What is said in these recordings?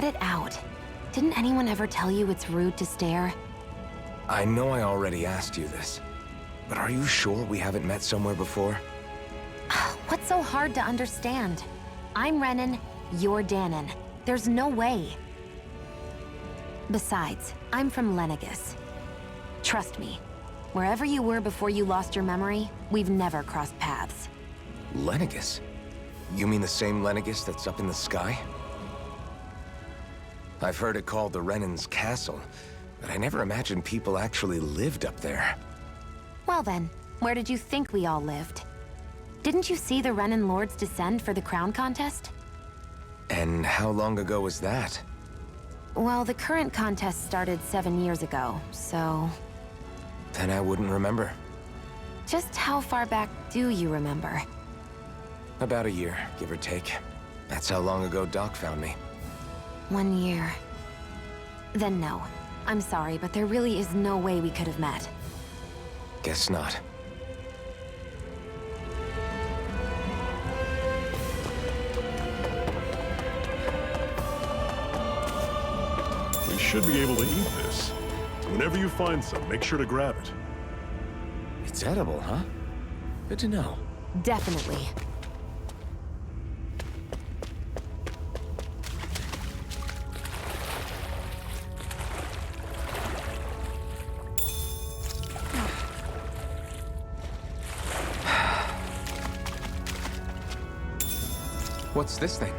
Cut it out. Didn't anyone ever tell you it's rude to stare? I know I already asked you this, but are you sure we haven't met somewhere before? What's so hard to understand? I'm Renan, you're Danon. There's no way. Besides, I'm from Lenegis. Trust me, wherever you were before you lost your memory, we've never crossed paths. Lenegis? You mean the same Lenegis that's up in the sky? I've heard it called the Renan's Castle, but I never imagined people actually lived up there. Well then, where did you think we all lived? Didn't you see the Renan Lords descend for the crown contest? And how long ago was that? Well, the current contest started 7 years ago, so... Then I wouldn't remember. Just how far back do you remember? About a year, give or take. That's how long ago Doc found me. 1 year. Then no. I'm sorry, but there really is no way we could have met. Guess not. We should be able to eat this. Whenever you find some, make sure to grab it. It's edible, huh? Good to know. Definitely. What's this thing?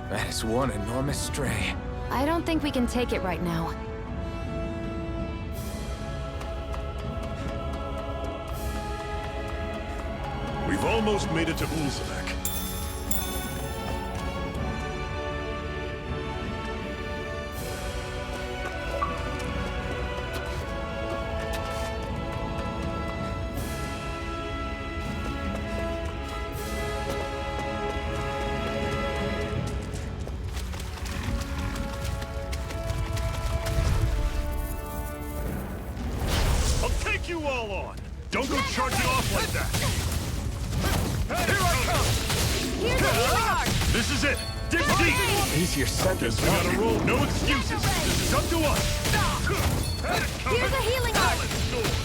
That is one enormous stray. I don't think we can take it right now. We've almost made it to Ulzebek. You all on! Don't go charging off like that! Here I come! Here's a healing arc! This is it! Dig deep! Easier said than Guess we gotta roll. No excuses! This is up to us! Here's a healing arc!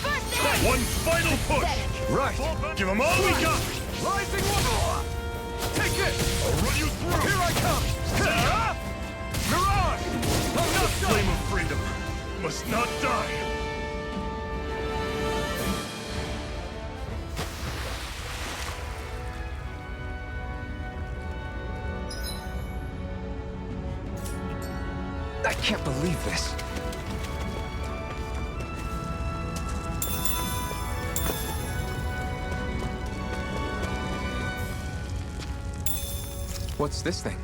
First aid! One final push! Right! Give them all we got! Rising one! Take it! I'll run you through! Here I come! Mirage! The flame of freedom must not die! I can't believe this. What's this thing?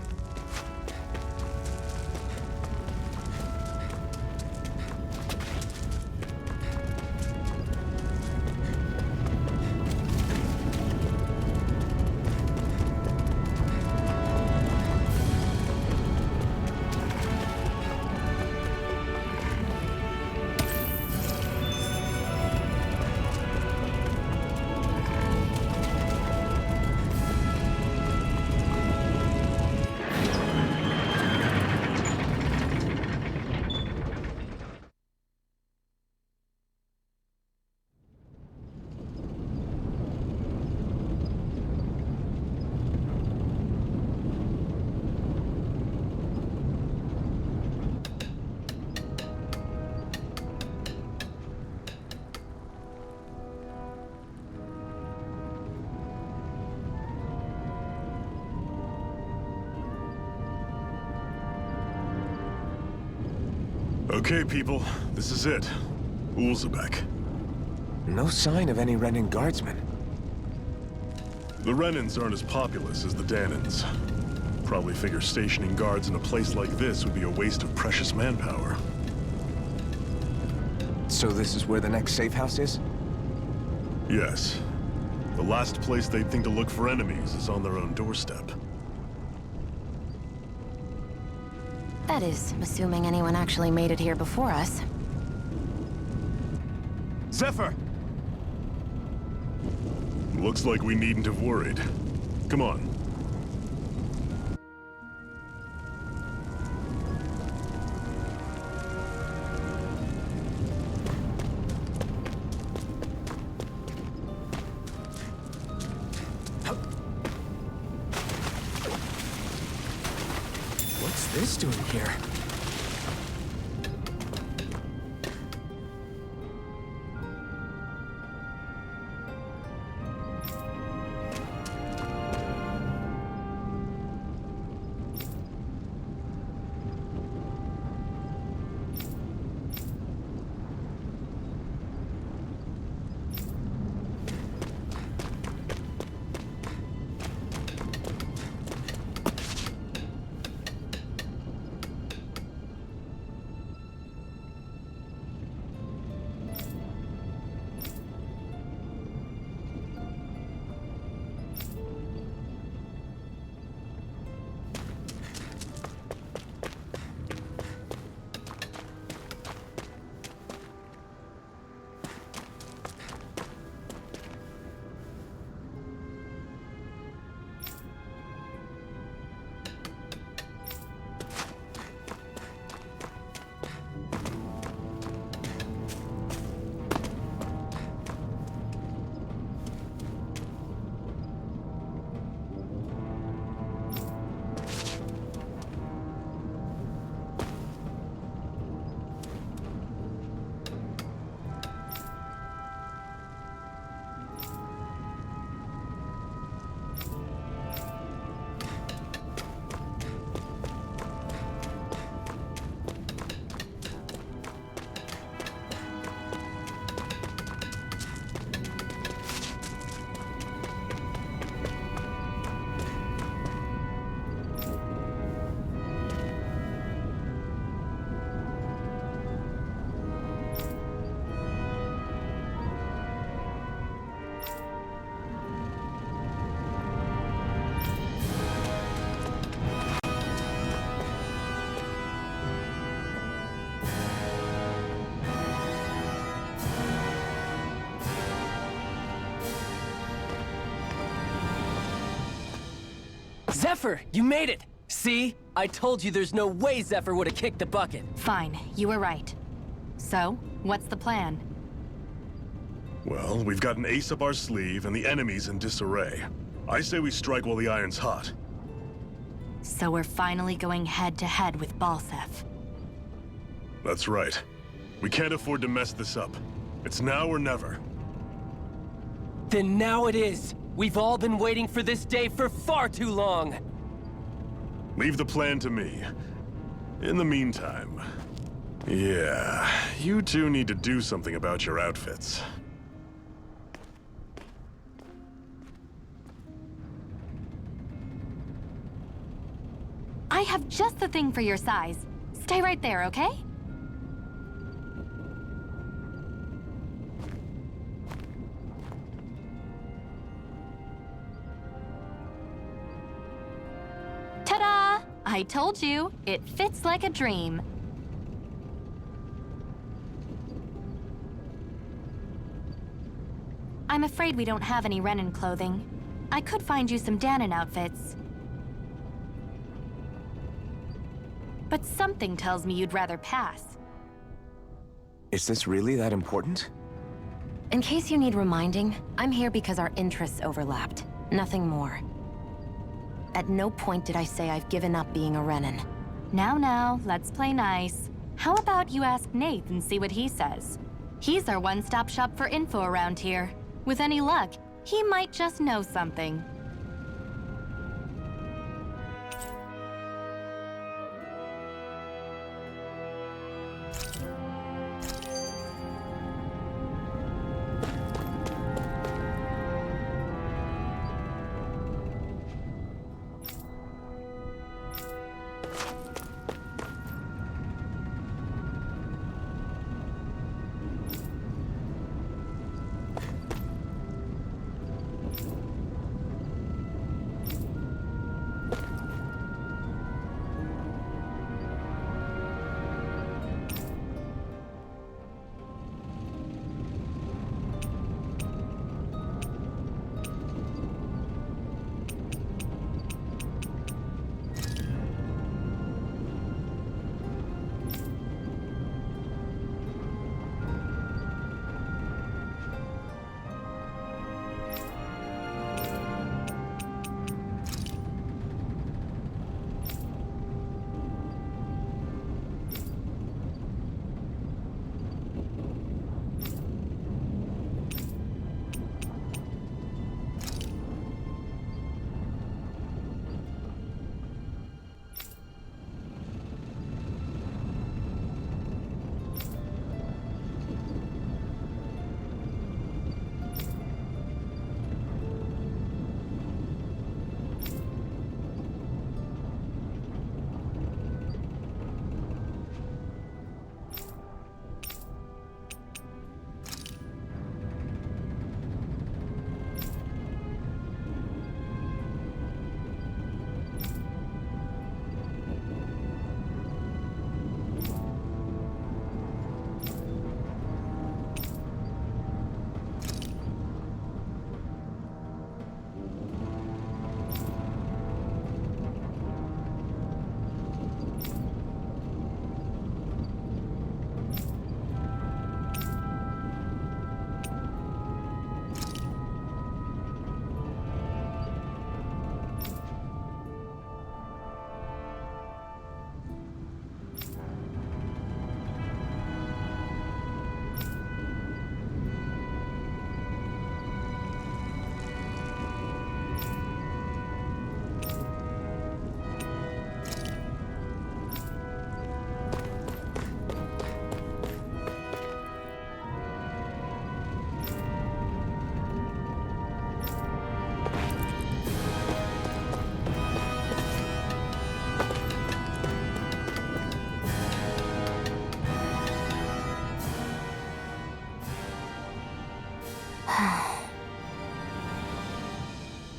Okay, people. This is it. Ulzebek. No sign of any Renan guardsmen. The Renans aren't as populous as the Danons. Probably figure stationing guards in a place like this would be a waste of precious manpower. So this is where the next safe house is? Yes. The last place they'd think to look for enemies is on their own doorstep. That is, assuming anyone actually made it here before us. Zephyr! Looks like we needn't have worried. Come on. What's this doing here? Zephyr, you made it! See? I told you there's no way Zephyr would have kicked the bucket. Fine, you were right. So, what's the plan? Well, we've got an ace up our sleeve and the enemy's in disarray. I say we strike while the iron's hot. So we're finally going head-to-head with Balsef. That's right. We can't afford to mess this up. It's now or never. Then now it is! We've all been waiting for this day for far too long! Leave the plan to me. In the meantime... yeah, you two need to do something about your outfits. I have just the thing for your size. Stay right there, okay? Ta-da! I told you, it fits like a dream. I'm afraid we don't have any Renan clothing. I could find you some Danon outfits. But something tells me you'd rather pass. Is this really that important? In case you need reminding, I'm here because our interests overlapped. Nothing more. At no point did I say I've given up being a Renan. Now, let's play nice. How about you ask Nath and see what he says? He's our one-stop shop for info around here. With any luck, he might just know something.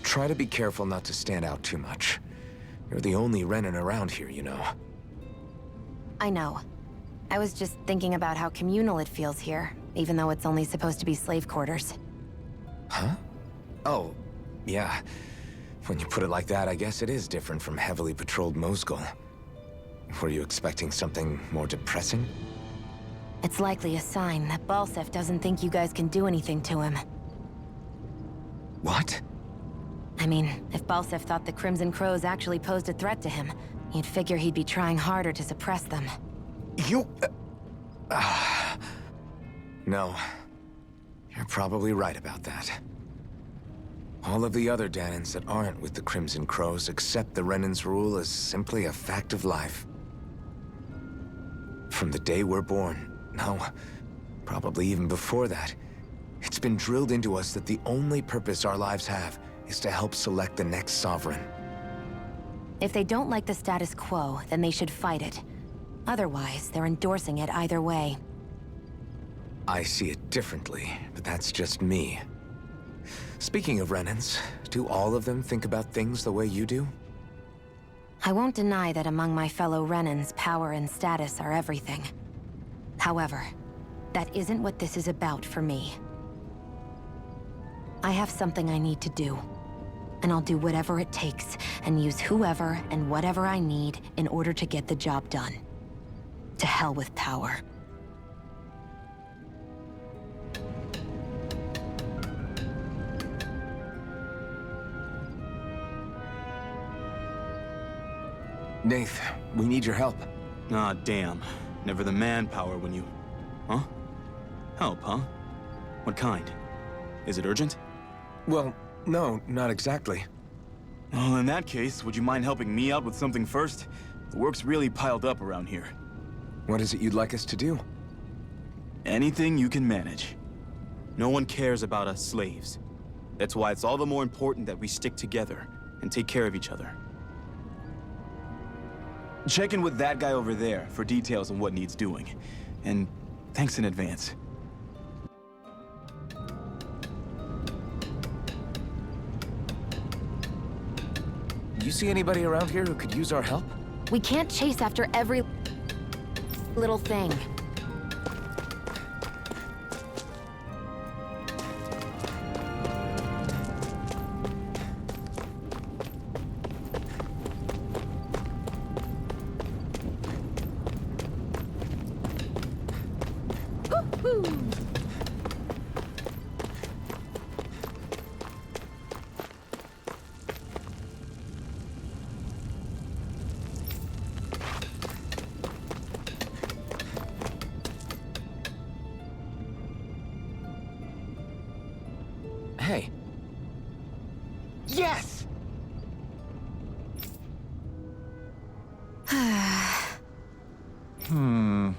Try to be careful not to stand out too much. You're the only Renan around here, you know. I know. I was just thinking about how communal it feels here, even though it's only supposed to be slave quarters. Huh? Oh, yeah. When you put it like that, I guess it is different from heavily patrolled Mosgul. Were you expecting something more depressing? It's likely a sign that Balsef doesn't think you guys can do anything to him. What? I mean, if Balsef thought the Crimson Crows actually posed a threat to him, you'd figure he'd be trying harder to suppress them. You... No. You're probably right about that. All of the other Danans that aren't with the Crimson Crows accept the Renan's rule as simply a fact of life. From the day we're born, no, probably even before that, it's been drilled into us that the only purpose our lives have is to help select the next sovereign. If they don't like the status quo, then they should fight it. Otherwise, they're endorsing it either way. I see it differently, but that's just me. Speaking of Renans, do all of them think about things the way you do? I won't deny that among my fellow Renans, power and status are everything. However, that isn't what this is about for me. I have something I need to do, and I'll do whatever it takes, and use whoever and whatever I need in order to get the job done. To hell with power. Nath, we need your help. Ah, damn. Never the manpower when you... Huh? Help, huh? What kind? Is it urgent? Well, no, not exactly. Well, in that case, would you mind helping me out with something first? The work's really piled up around here. What is it you'd like us to do? Anything you can manage. No one cares about us slaves. That's why it's all the more important that we stick together and take care of each other. Check in with that guy over there for details on what needs doing. And thanks in advance. You see anybody around here who could use our help? We can't chase after every little thing. Hey. Yes! Hmm.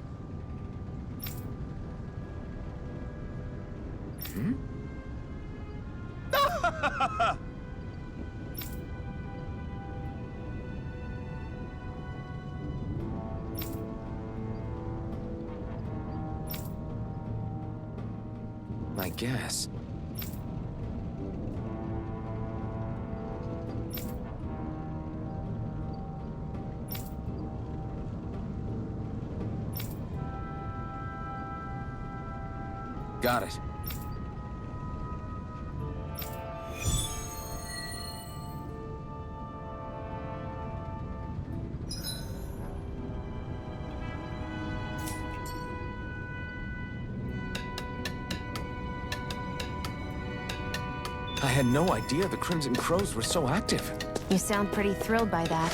I guess. Got it. I had no idea the Crimson Crows were so active. You sound pretty thrilled by that.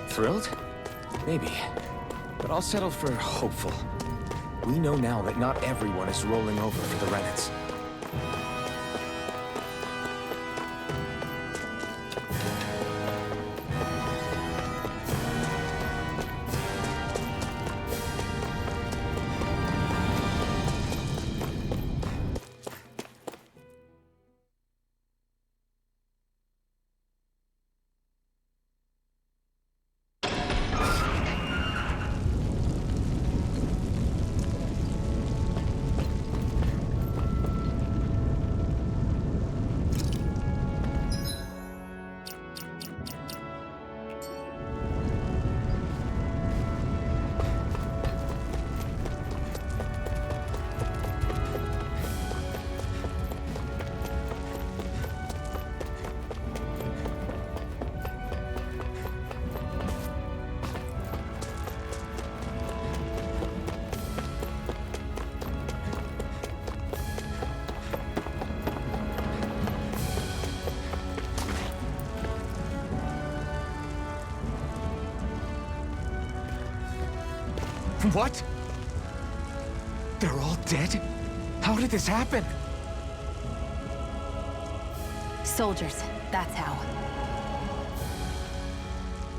Thrilled? Maybe. But I'll settle for hopeful. We know now that not everyone is rolling over for the Renans. What? They're all dead? How did this happen? Soldiers, that's how.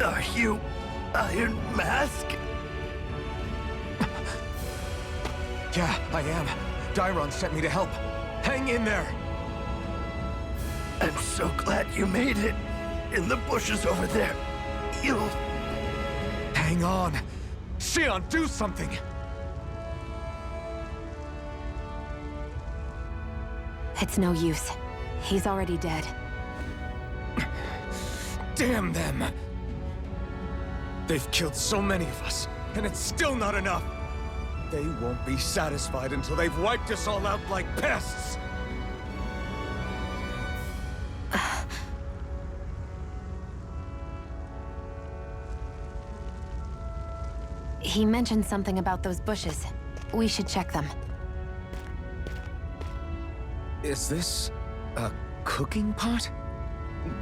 Are you Iron Mask? Yeah, I am. Dairon sent me to help. Hang in there! I'm so glad you made it. In the bushes over there. You'll... Hang on! Xion, do something! It's no use. He's already dead. Damn them! They've killed so many of us, and it's still not enough! They won't be satisfied until they've wiped us all out like pests! He mentioned something about those bushes. We should check them. Is this... a cooking pot?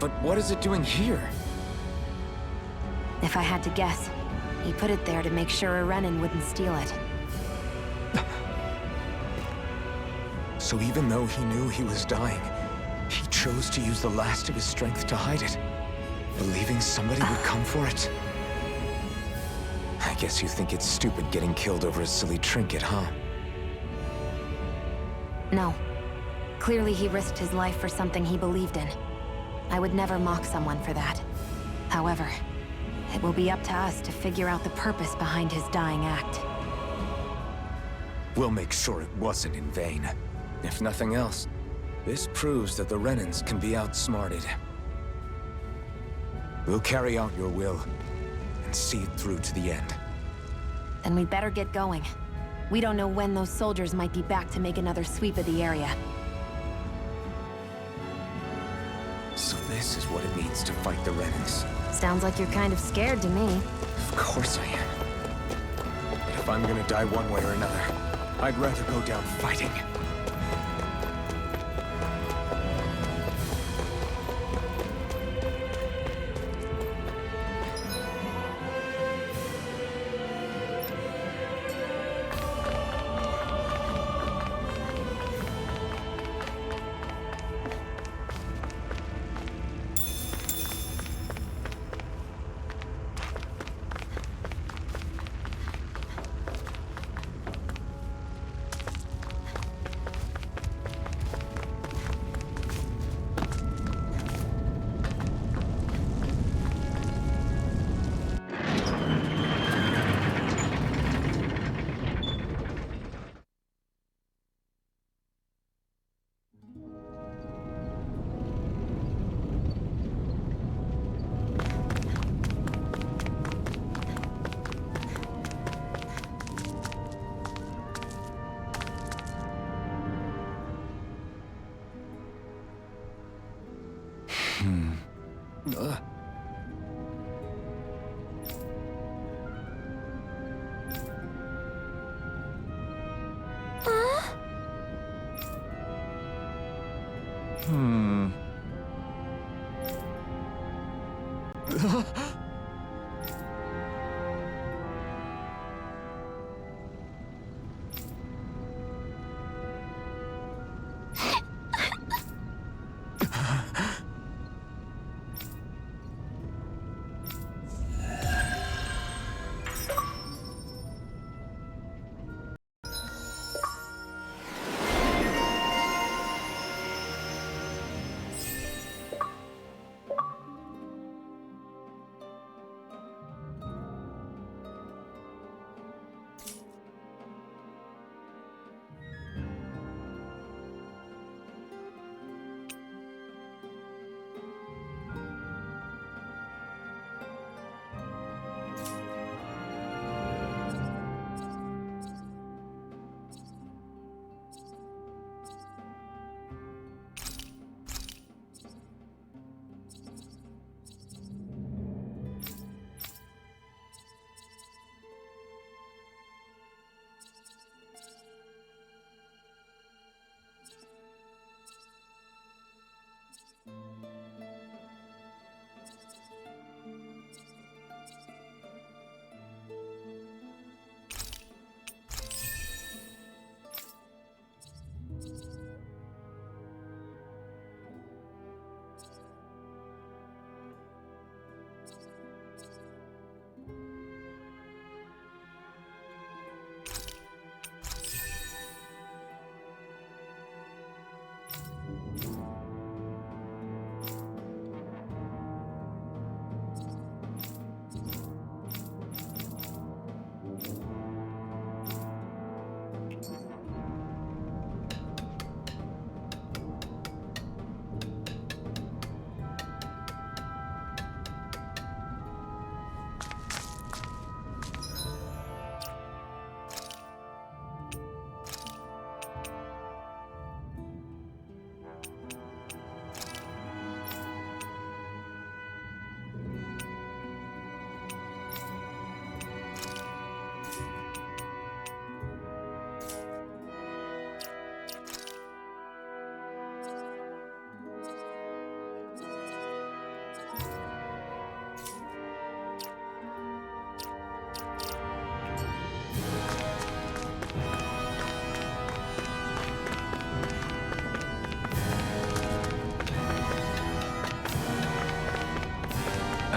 But what is it doing here? If I had to guess, he put it there to make sure a Renan wouldn't steal it. So even though he knew he was dying, he chose to use the last of his strength to hide it, believing somebody would come for it. I guess you think it's stupid getting killed over a silly trinket, huh? No. Clearly he risked his life for something he believed in. I would never mock someone for that. However, it will be up to us to figure out the purpose behind his dying act. We'll make sure it wasn't in vain. If nothing else, this proves that the Renans can be outsmarted. We'll carry out your will, and see it through to the end. Then we'd better get going. We don't know when those soldiers might be back to make another sweep of the area. So this is what it means to fight the Renans. Sounds like you're kind of scared to me. Of course I am. But if I'm gonna die one way or another, I'd rather go down fighting.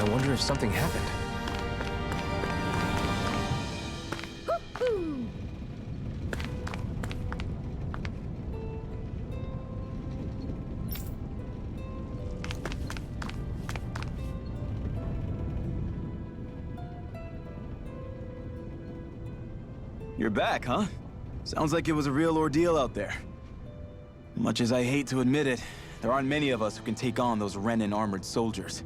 I wonder if something happened. You're back, huh? Sounds like it was a real ordeal out there. Much as I hate to admit it, there aren't many of us who can take on those Renin armored soldiers.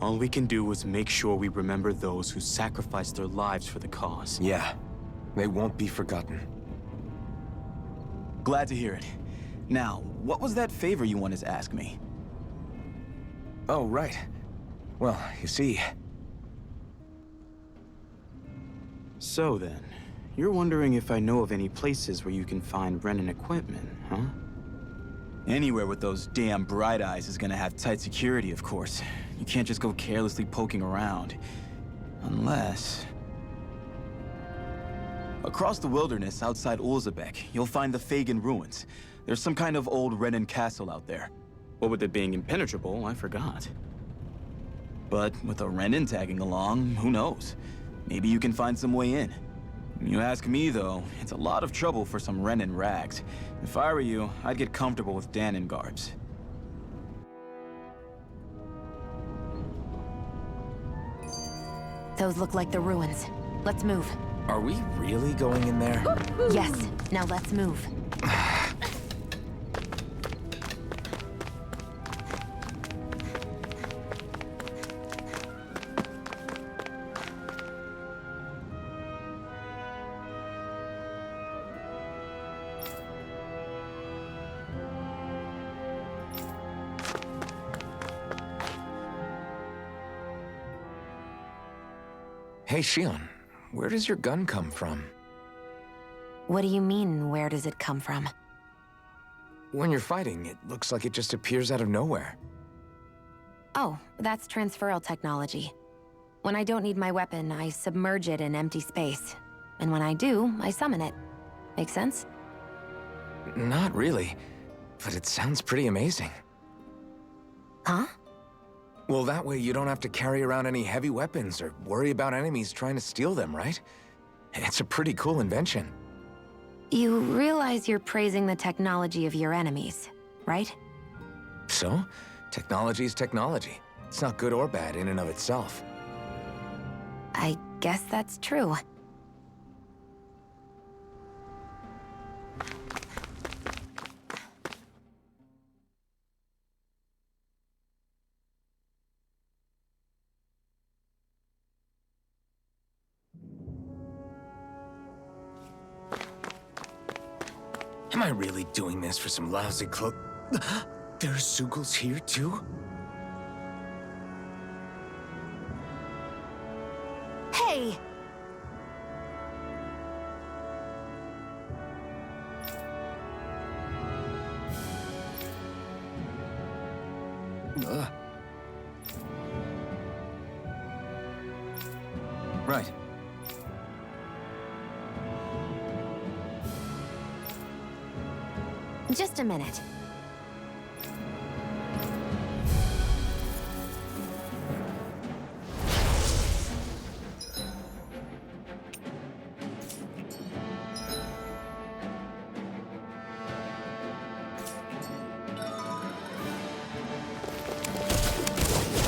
All we can do is make sure we remember those who sacrificed their lives for the cause. Yeah, they won't be forgotten. Glad to hear it. Now, what was that favor you wanted to ask me? Oh, right. Well, you see... So then, you're wondering if I know of any places where you can find Renin equipment, huh? Anywhere with those damn bright eyes is gonna have tight security, of course. You can't just go carelessly poking around. Unless... Across the wilderness outside Ulzebek, you'll find the Fagin ruins. There's some kind of old Renin castle out there. What with it being impenetrable, I forgot. But with a Renin tagging along, who knows? Maybe you can find some way in. You ask me, though, it's a lot of trouble for some Renin rags. If I were you, I'd get comfortable with Danon garbs. Those look like the ruins. Let's move. Are we really going in there? Yes, now let's move. Hey, Shion, where does your gun come from? What do you mean, where does it come from? When you're fighting, it looks like it just appears out of nowhere. Oh, that's transferal technology. When I don't need my weapon, I submerge it in empty space. And when I do, I summon it. Make sense? Not really, but it sounds pretty amazing. Huh? Well, that way you don't have to carry around any heavy weapons or worry about enemies trying to steal them, right? It's a pretty cool invention. You realize you're praising the technology of your enemies, right? So, technology is technology. It's not good or bad in and of itself. I guess that's true. Am I really doing this for some lousy cloak? There's Zugals here, too? Hey! Right. Just a minute.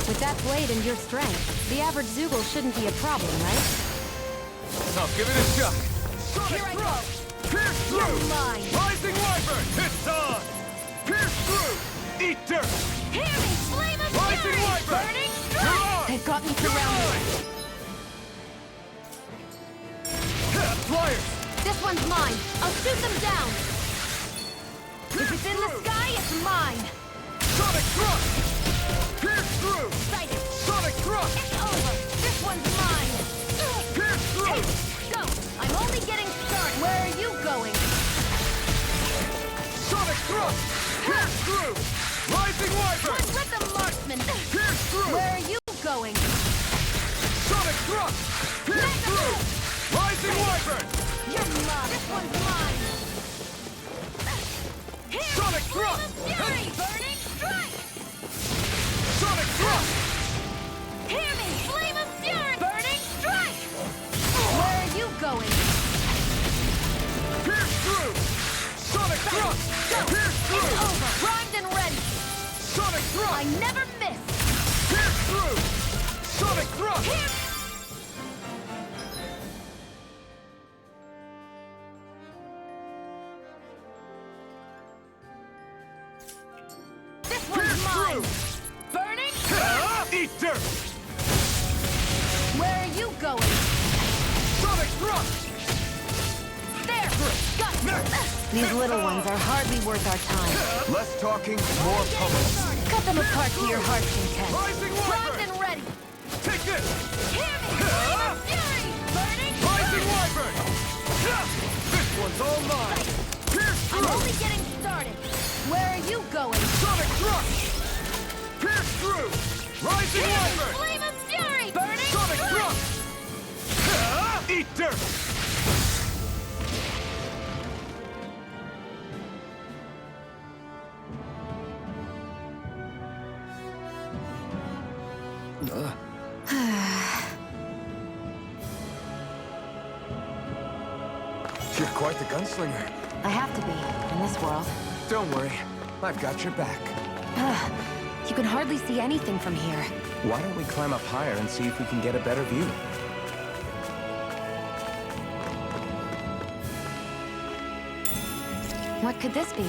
With that blade and your strength, the average Zoogle shouldn't be a problem, right? I'll give it a shot. Here I go! Pierce through! You're mine! Rising Wyvern! It's on! Pierce through! Eat dirt! Hear me! Flame of Rising fury! Wyvern! Burning You're strike! on! They've got me You're surrounded. Flyers! This one's mine. I'll shoot them down. If it's in the through! sky, it's mine. Sonic Thrust! Pierce through! Sight it. Sonic Thrust! It's over. This one's mine. Pierce through! Go. I'm only getting started. Where are you going? Sonic Thrust! Pierce through! Rising Wyvern! One with the marksman. Pierce through! Where are you going? Sonic Thrust! Pierce through! Rising Wyvern! You're mine. This one's mine. Here, Sonic Flame Thrust! of fury! Burning strike! Sonic Thrust! Hear me! Flame of fury! Burning strike! Where are you going? Pierce through! Sonic thrust! Pierce It's through! over! Primed and ready! Sonic thrust! I never miss! Pierce through! Sonic thrust! Here! This one's mine! Burning! Eat dirt! Where are you going? Sonic thrust! There! Got These little ones are hardly worth our time. Less talking, more pummeling. Cut them apart to your heart's content. Rising Primed Wyvern! and ready! Take this! Hear me! Flame of fury! Burning! Rising Wyvern! This one's all mine! Pierce I'm through! only getting started. Where are you going? Sonic thrust! Pierce through! Rising Hear me! Wyvern! Flame of fury! Burning! Sonic strike! thrust! Eat dirt! You're quite the gunslinger. I have to be, in this world. Don't worry, I've got your back. You can hardly see anything from here. Why don't we climb up higher and see if we can get a better view? What could this be?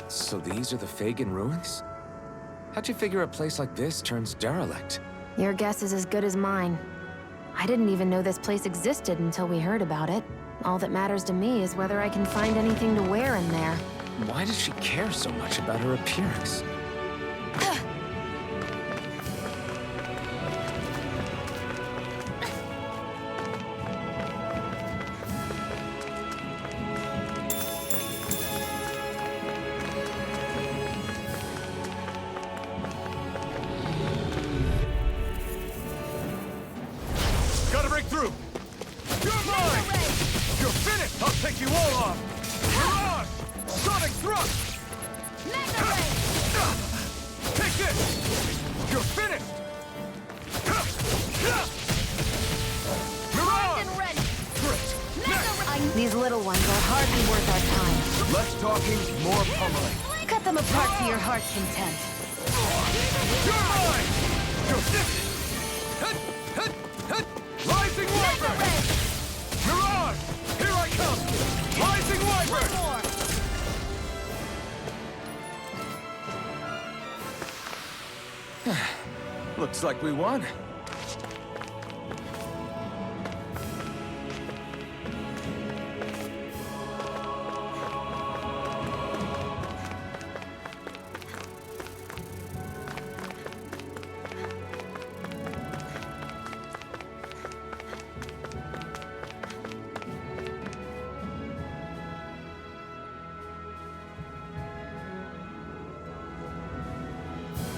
So these are the Fagin ruins? How'd you figure a place like this turns derelict? Your guess is as good as mine. I didn't even know this place existed until we heard about it. All that matters to me is whether I can find anything to wear in there. Why does she care so much about her appearance? Gotta break through! You're mine! You're finished! I'll take you all on! Mirage! Sonic thrust! Mega Ray! Take this! You're finished! Mirage! And ready! Great! Mega Ray! These little ones are hardly worth our time. Less talking, more pummeling. Cut them apart to your heart's content. You're mine! You're finished! Rising Mega Wyvern! Ray! Mirage! Here I come! Rising Wyvern! More! Looks like we won.